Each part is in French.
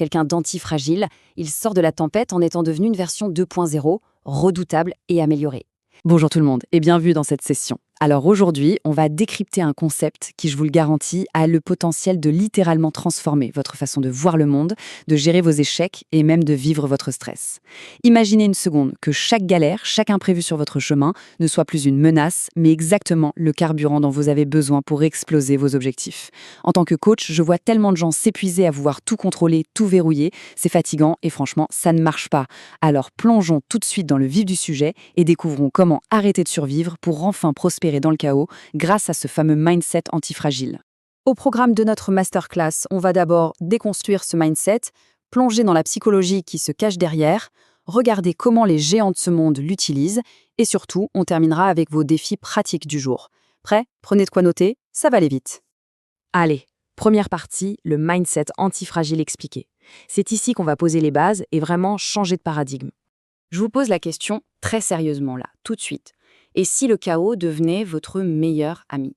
Quelqu'un d'antifragile, il sort de la tempête en étant devenu une version 2.0, redoutable et améliorée. Bonjour tout le monde et bienvenue dans cette session. Alors aujourd'hui, on va décrypter un concept qui, je vous le garantis, a le potentiel de littéralement transformer votre façon de voir le monde, de gérer vos échecs et même de vivre votre stress. Imaginez une seconde que chaque galère, chaque imprévu sur votre chemin ne soit plus une menace, mais exactement le carburant dont vous avez besoin pour exploser vos objectifs. En tant que coach, je vois tellement de gens s'épuiser à vouloir tout contrôler, tout verrouiller. C'est fatigant et franchement, ça ne marche pas. Alors plongeons tout de suite dans le vif du sujet et découvrons comment arrêter de survivre pour enfin prospérer dans le chaos grâce à ce fameux mindset antifragile. Au programme de notre masterclass, on va d'abord déconstruire ce mindset, plonger dans la psychologie qui se cache derrière, regarder comment les géants de ce monde l'utilisent et surtout, on terminera avec vos défis pratiques du jour. Prêt? Prenez de quoi noter, ça va aller vite. Allez, première partie, le mindset antifragile expliqué. C'est ici qu'on va poser les bases et vraiment changer de paradigme. Je vous pose la question très sérieusement là, tout de suite. Et si le chaos devenait votre meilleur ami?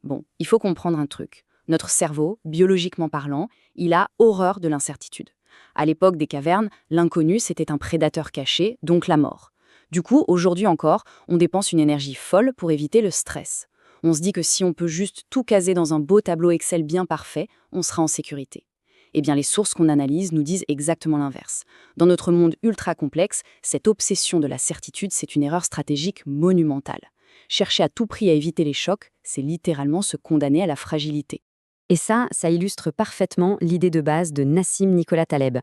Bon, il faut comprendre un truc. Notre cerveau, biologiquement parlant, il a horreur de l'incertitude. À l'époque des cavernes, l'inconnu, c'était un prédateur caché, donc la mort. Du coup, aujourd'hui encore, on dépense une énergie folle pour éviter le stress. On se dit que si on peut juste tout caser dans un beau tableau Excel bien parfait, on sera en sécurité. Eh bien, les sources qu'on analyse nous disent exactement l'inverse. Dans notre monde ultra complexe, cette obsession de la certitude, c'est une erreur stratégique monumentale. Chercher à tout prix à éviter les chocs, c'est littéralement se condamner à la fragilité. Et ça illustre parfaitement l'idée de base de Nassim Nicolas Taleb.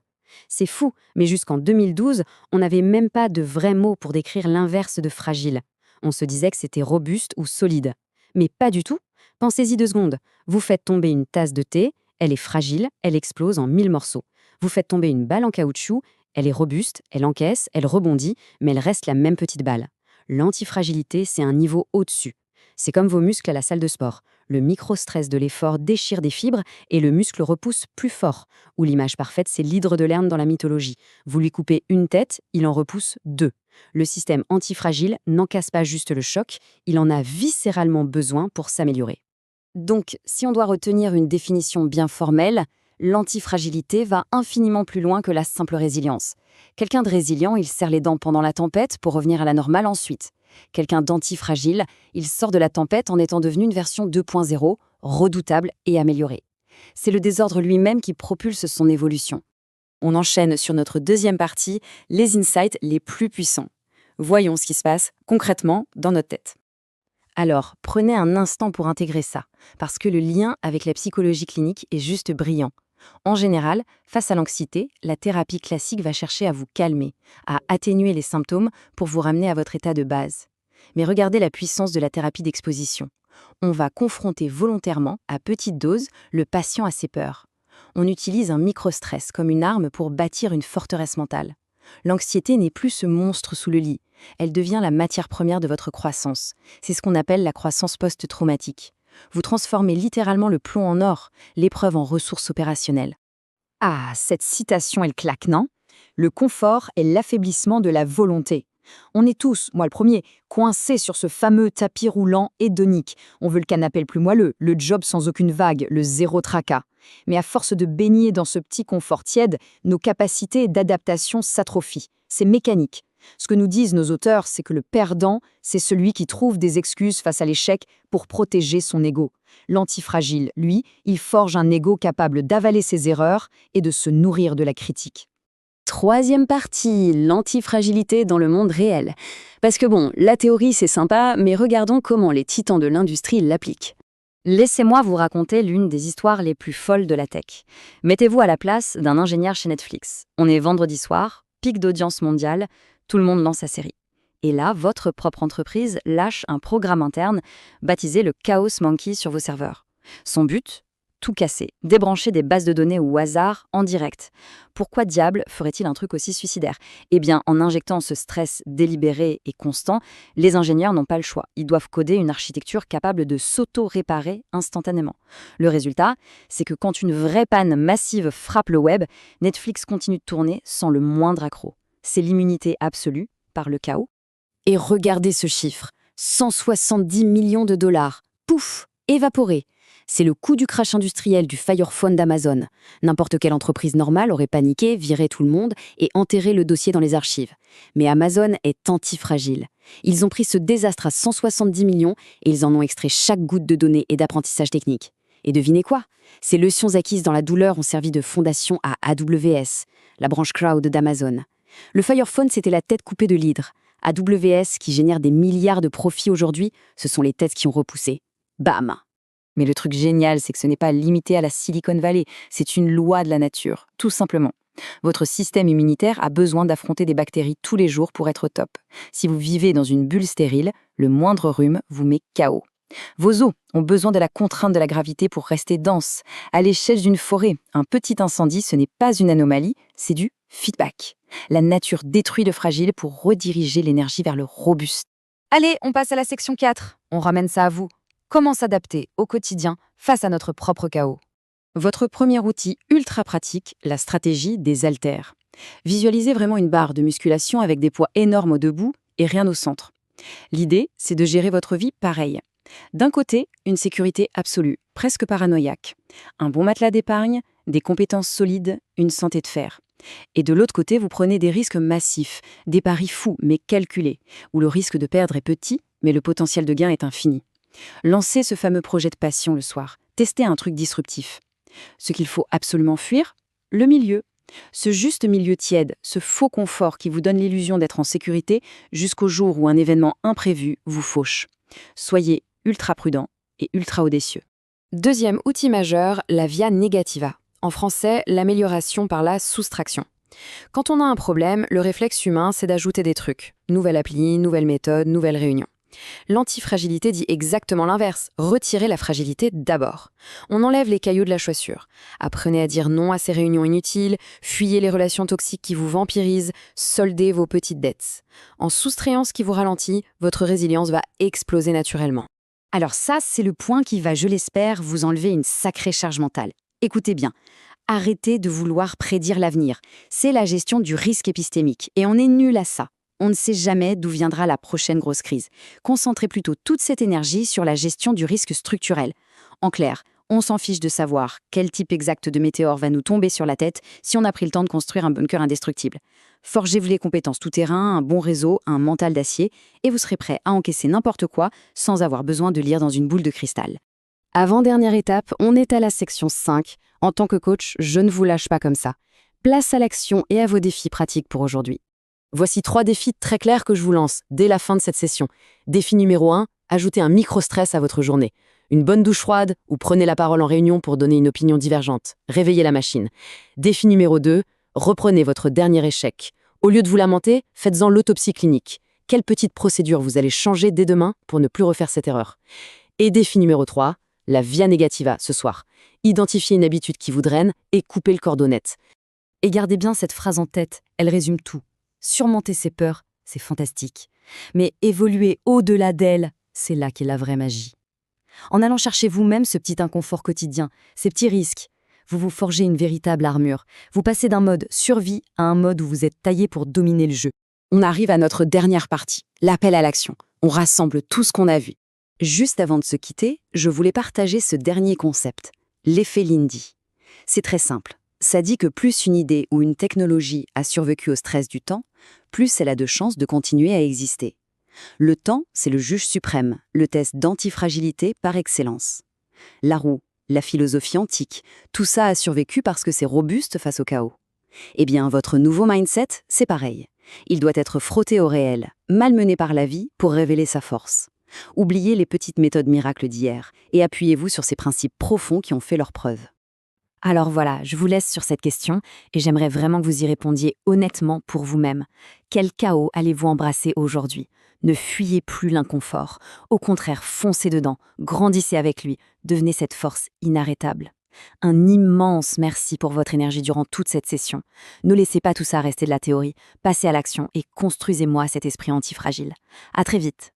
C'est fou, mais jusqu'en 2012, on n'avait même pas de vrais mots pour décrire l'inverse de fragile. On se disait que c'était robuste ou solide. Mais pas du tout. Pensez-y 2 secondes. Vous faites tomber une tasse de thé, elle est fragile, elle explose en 1000 morceaux. Vous faites tomber une balle en caoutchouc, elle est robuste, elle encaisse, elle rebondit, mais elle reste la même petite balle. L'antifragilité, c'est un niveau au-dessus. C'est comme vos muscles à la salle de sport. Le micro-stress de l'effort déchire des fibres et le muscle repousse plus fort. Ou l'image parfaite, c'est l'hydre de Lerne dans la mythologie. Vous lui coupez une tête, il en repousse 2. Le système antifragile n'encasse pas juste le choc, il en a viscéralement besoin pour s'améliorer. Donc, si on doit retenir une définition bien formelle, l'antifragilité va infiniment plus loin que la simple résilience. Quelqu'un de résilient, il serre les dents pendant la tempête pour revenir à la normale ensuite. Quelqu'un d'antifragile, il sort de la tempête en étant devenu une version 2.0, redoutable et améliorée. C'est le désordre lui-même qui propulse son évolution. On enchaîne sur notre deuxième partie, les insights les plus puissants. Voyons ce qui se passe concrètement dans notre tête. Alors, prenez un instant pour intégrer ça, parce que le lien avec la psychologie clinique est juste brillant. En général, face à l'anxiété, la thérapie classique va chercher à vous calmer, à atténuer les symptômes pour vous ramener à votre état de base. Mais regardez la puissance de la thérapie d'exposition. On va confronter volontairement, à petite dose, le patient à ses peurs. On utilise un micro-stress comme une arme pour bâtir une forteresse mentale. L'anxiété n'est plus ce monstre sous le lit. Elle devient la matière première de votre croissance. C'est ce qu'on appelle la croissance post-traumatique. Vous transformez littéralement le plomb en or, l'épreuve en ressources opérationnelles. Ah, cette citation, elle claque, non? Le confort est l'affaiblissement de la volonté. On est tous, moi le premier, coincés sur ce fameux tapis roulant hédonique. On veut le canapé le plus moelleux, le job sans aucune vague, le zéro tracas. Mais à force de baigner dans ce petit confort tiède, nos capacités d'adaptation s'atrophient. C'est mécanique. Ce que nous disent nos auteurs, c'est que le perdant, c'est celui qui trouve des excuses face à l'échec pour protéger son ego. L'antifragile, lui, il forge un ego capable d'avaler ses erreurs et de se nourrir de la critique. Troisième partie, l'antifragilité dans le monde réel. Parce que bon, la théorie c'est sympa, mais regardons comment les titans de l'industrie l'appliquent. Laissez-moi vous raconter l'une des histoires les plus folles de la tech. Mettez-vous à la place d'un ingénieur chez Netflix. On est vendredi soir, pic d'audience mondiale, tout le monde lance sa série. Et là, votre propre entreprise lâche un programme interne baptisé le Chaos Monkey sur vos serveurs. Son but? Tout casser, débrancher des bases de données au hasard en direct. Pourquoi diable ferait-il un truc aussi suicidaire? Eh bien, en injectant ce stress délibéré et constant, les ingénieurs n'ont pas le choix. Ils doivent coder une architecture capable de s'auto-réparer instantanément. Le résultat, c'est que quand une vraie panne massive frappe le web, Netflix continue de tourner sans le moindre accroc. C'est l'immunité absolue par le chaos. Et regardez ce chiffre, 170 millions de dollars. Pouf, évaporé. C'est le coup du crash industriel du Fire Phone d'Amazon. N'importe quelle entreprise normale aurait paniqué, viré tout le monde et enterré le dossier dans les archives. Mais Amazon est antifragile. Ils ont pris ce désastre à 170 millions et ils en ont extrait chaque goutte de données et d'apprentissage technique. Et devinez quoi? Ces leçons acquises dans la douleur ont servi de fondation à AWS, la branche cloud d'Amazon. Le Fire Phone, c'était la tête coupée de l'hydre. AWS, qui génère des milliards de profits aujourd'hui, ce sont les têtes qui ont repoussé. Bam! Mais le truc génial, c'est que ce n'est pas limité à la Silicon Valley, c'est une loi de la nature, tout simplement. Votre système immunitaire a besoin d'affronter des bactéries tous les jours pour être au top. Si vous vivez dans une bulle stérile, le moindre rhume vous met KO. Vos os ont besoin de la contrainte de la gravité pour rester denses. À l'échelle d'une forêt, un petit incendie, ce n'est pas une anomalie, c'est du feedback. La nature détruit le fragile pour rediriger l'énergie vers le robuste. Allez, on passe à la section 4. On ramène ça à vous. Comment s'adapter au quotidien face à notre propre chaos? Votre premier outil ultra pratique, la stratégie des haltères. Visualisez vraiment une barre de musculation avec des poids énormes au debout et rien au centre. L'idée, c'est de gérer votre vie pareil. D'un côté, une sécurité absolue, presque paranoïaque. Un bon matelas d'épargne, des compétences solides, une santé de fer. Et de l'autre côté, vous prenez des risques massifs, des paris fous mais calculés, où le risque de perdre est petit, mais le potentiel de gain est infini. Lancez ce fameux projet de passion le soir. Testez un truc disruptif. Ce qu'il faut absolument fuir, le milieu. Ce juste milieu tiède, ce faux confort qui vous donne l'illusion d'être en sécurité jusqu'au jour où un événement imprévu vous fauche. Soyez ultra prudent et ultra audacieux. Deuxième outil majeur, la via negativa. En français, l'amélioration par la soustraction. Quand on a un problème, le réflexe humain, c'est d'ajouter des trucs. Nouvelle appli, nouvelle méthode, nouvelle réunion. L'antifragilité dit exactement l'inverse. Retirez la fragilité d'abord. On enlève les cailloux de la chaussure. Apprenez à dire non à ces réunions inutiles, fuyez les relations toxiques qui vous vampirisent, soldez vos petites dettes. En soustrayant ce qui vous ralentit, votre résilience va exploser naturellement. Alors ça, c'est le point qui va, je l'espère, vous enlever une sacrée charge mentale. Écoutez bien, arrêtez de vouloir prédire l'avenir. C'est la gestion du risque épistémique et on est nul à ça. On ne sait jamais d'où viendra la prochaine grosse crise. Concentrez plutôt toute cette énergie sur la gestion du risque structurel. En clair, on s'en fiche de savoir quel type exact de météore va nous tomber sur la tête si on a pris le temps de construire un bunker indestructible. Forgez-vous les compétences tout-terrain, un bon réseau, un mental d'acier, et vous serez prêt à encaisser n'importe quoi sans avoir besoin de lire dans une boule de cristal. Avant-dernière étape, on est à la section 5. En tant que coach, je ne vous lâche pas comme ça. Place à l'action et à vos défis pratiques pour aujourd'hui. Voici 3 défis très clairs que je vous lance dès la fin de cette session. Défi numéro 1, ajoutez un micro-stress à votre journée. Une bonne douche froide ou prenez la parole en réunion pour donner une opinion divergente. Réveillez la machine. Défi numéro 2, reprenez votre dernier échec. Au lieu de vous lamenter, faites-en l'autopsie clinique. Quelle petite procédure vous allez changer dès demain pour ne plus refaire cette erreur? Et défi numéro 3, la via negativa ce soir. Identifiez une habitude qui vous draine et coupez le cordon net. Et gardez bien cette phrase en tête, elle résume tout. Surmonter ses peurs, c'est fantastique. Mais évoluer au-delà d'elles, c'est là qu'est la vraie magie. En allant chercher vous-même ce petit inconfort quotidien, ces petits risques, vous vous forgez une véritable armure. Vous passez d'un mode survie à un mode où vous êtes taillé pour dominer le jeu. On arrive à notre dernière partie, l'appel à l'action. On rassemble tout ce qu'on a vu. Juste avant de se quitter, je voulais partager ce dernier concept, l'effet Lindy. C'est très simple. Ça dit que plus une idée ou une technologie a survécu au stress du temps, plus elle a de chances de continuer à exister. Le temps, c'est le juge suprême, le test d'antifragilité par excellence. La roue, la philosophie antique, tout ça a survécu parce que c'est robuste face au chaos. Eh bien, votre nouveau mindset, c'est pareil. Il doit être frotté au réel, malmené par la vie pour révéler sa force. Oubliez les petites méthodes miracles d'hier et appuyez-vous sur ces principes profonds qui ont fait leur preuve. Alors voilà, je vous laisse sur cette question et j'aimerais vraiment que vous y répondiez honnêtement pour vous-même. Quel chaos allez-vous embrasser aujourd'hui? Ne fuyez plus l'inconfort. Au contraire, foncez dedans, grandissez avec lui, devenez cette force inarrêtable. Un immense merci pour votre énergie durant toute cette session. Ne laissez pas tout ça rester de la théorie, passez à l'action et construisez-moi cet esprit antifragile. À très vite.